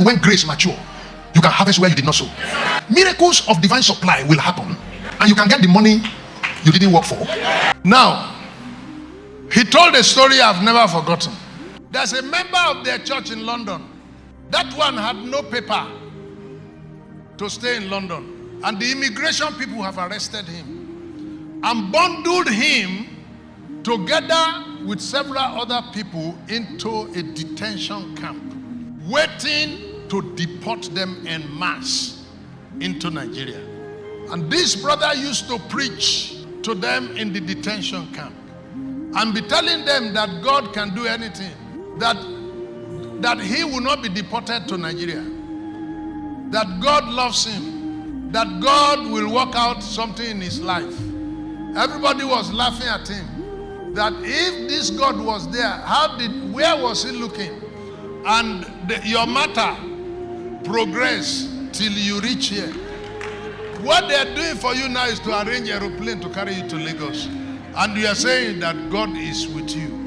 When grace mature, you can harvest where you did not sow. Miracles of divine supply will happen, and you can get the money you didn't work for. Now, he told a story I've never forgotten. There's a member of their church in London. That one had no paper to stay in London, and the immigration people have arrested him and bundled him together with several other people into a detention camp, waiting to deport them en masse into Nigeria. And this brother used to preach to them in the detention camp and be telling them that God can do anything, that he will not be deported to Nigeria, that God loves him, that God will work out something in his life. Everybody was laughing at him, that if this God was there, where was he looking? And your matter progress till you reach here. What they are doing for you now is to arrange an aeroplane to carry you to Lagos, and you are saying that God is with you.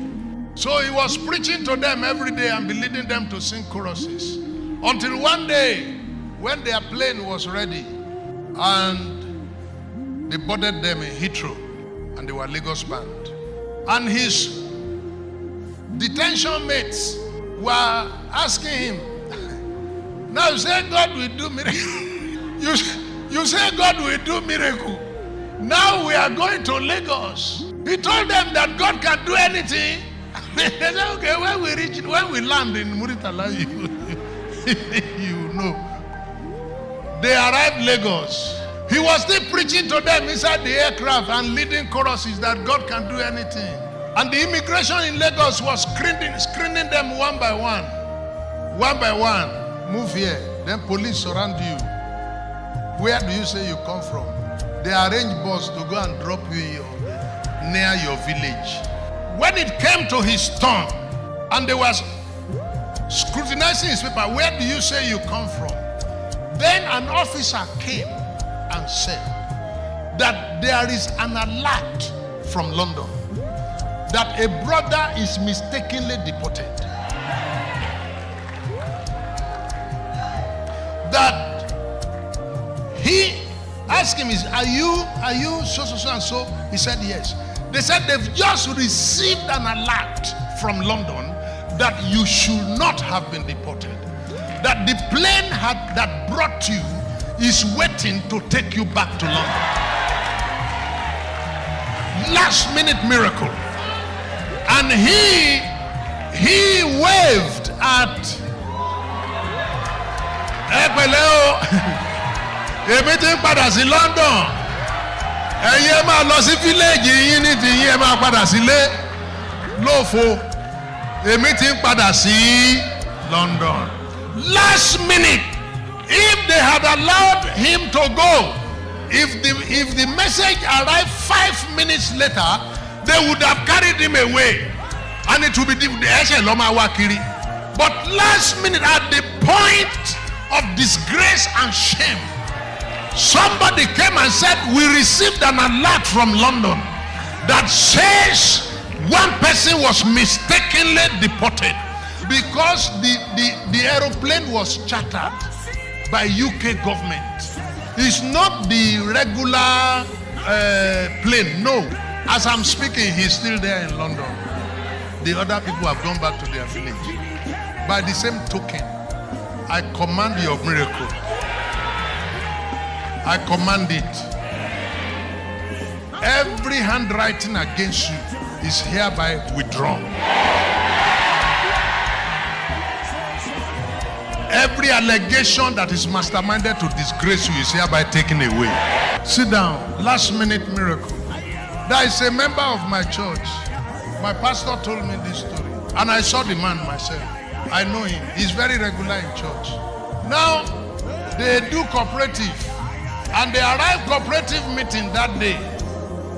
So he was preaching to them every day and be leading them to sing choruses, until one day when their plane was ready and they boarded them in Heathrow, and they were Lagos bound, and his detention mates were asking him, now you say God will do miracle. You say God will do miracle. Now we are going to Lagos. He told them that God can do anything. They said, okay, when we land in Muritala, you know. They arrived Lagos. He was still preaching to them inside the aircraft and leading choruses that God can do anything. And the immigration in Lagos was screening them one by one. One by one. Move here. Then police surround you. Where do you say you come from? They arrange bus to go and drop you near your village. When it came to his turn, and they was scrutinizing his paper, where do you say you come from? Then an officer came and said that there is an alert from London that a brother is mistakenly deported. That he asked him, are you so and so? He said yes. They said they've just received an alert from London that you should not have been deported. That the plane that brought you is waiting to take you back to London. Last minute miracle. And he waved at èmi ti ń padà sí London, ẹ̀yin ẹ máa lọ sí village yín ní tiyín, ẹ máa padà sílé lófo, èmi ti ń padà sí London. Last minute, if they had allowed him to go, if the message arrived 5 minutes later, they would have carried him away, and it would be the ẹsẹ̀ ló máa wá kiri. But last minute, at the point of disgrace and shame, somebody came and said, we received an alert from London that says one person was mistakenly deported because the aeroplane was chartered by UK government. It's not the regular plane. No. As I'm speaking, he's still there in London. The other people have gone back to their village. By the same token, I command your miracle. I command it. Every handwriting against you is hereby withdrawn. Every allegation that is masterminded to disgrace you is hereby taken away. Sit down. Last minute miracle. There is a member of my church. My pastor told me this story, and I saw the man myself. I know him. He's very regular in church. Now, they do cooperative, and they arrived cooperative meeting that day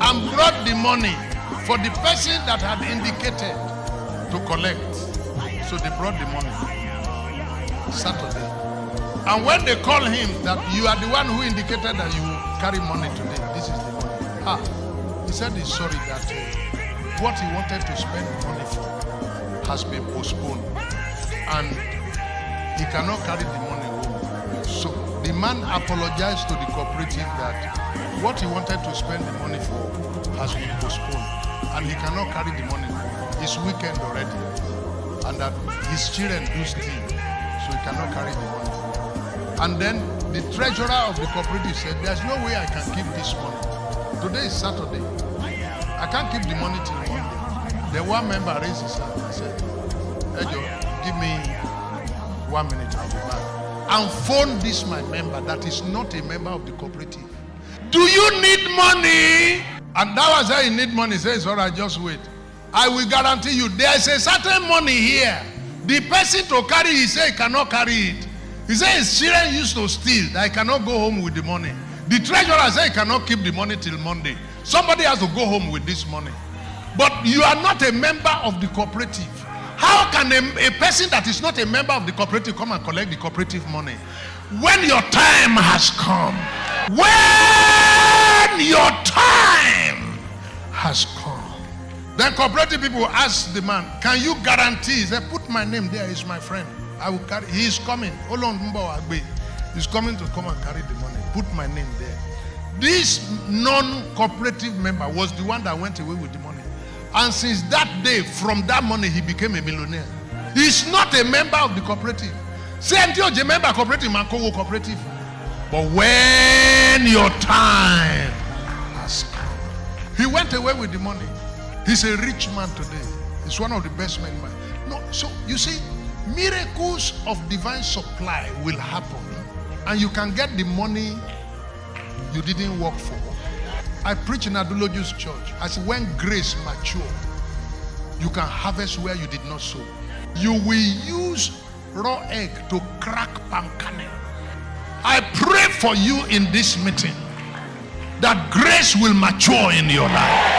and brought the money for the person that had indicated to collect. So they brought the money Saturday. And when they call him that you are the one who indicated that you will carry money today, this is the money. He said he's sorry that what he wanted to spend money for has been postponed. And he cannot carry the money home. So the man apologized to the cooperative that what he wanted to spend the money for has been postponed, and he cannot carry the money home. It's weekend already, and that his children do steal, so he cannot carry the money home. And then the treasurer of the cooperative said, there's no way I can keep this money. Today is Saturday. I can't keep the money till Monday. The one member raised his hand and said, Ejo, give me 1 minute, I'll be back. And phone this my member that is not a member of the cooperative. Do you need money? And that was how he need money. He says, all right, just wait. I will guarantee you, there is a certain money here. The person to carry, he said he cannot carry it. He said his children used to steal, that he cannot go home with the money. The treasurer said he cannot keep the money till Monday. Somebody has to go home with this money. But you are not a member of the cooperative. How can a person that is not a member of the cooperative come and collect the cooperative money? When your time has come. When your time has come. Then cooperative people ask the man, can you guarantee? He said, put my name there, he's my friend. I will carry. He is coming. He's coming to come and carry the money. Put my name there. This non-cooperative member was the one that went away with the money. And since that day, from that money, he became a millionaire. He's not a member of the cooperative. Say until you member cooperative, man, cooperative. But when your time has come, he went away with the money. He's a rich man today. He's one of the best men. No, so you see, miracles of divine supply will happen, and you can get the money you didn't work for. I preach in Aduloju's church. I said, when grace mature, you can harvest where you did not sow. You will use raw egg to crack palm kernel. I pray for you in this meeting that grace will mature in your life.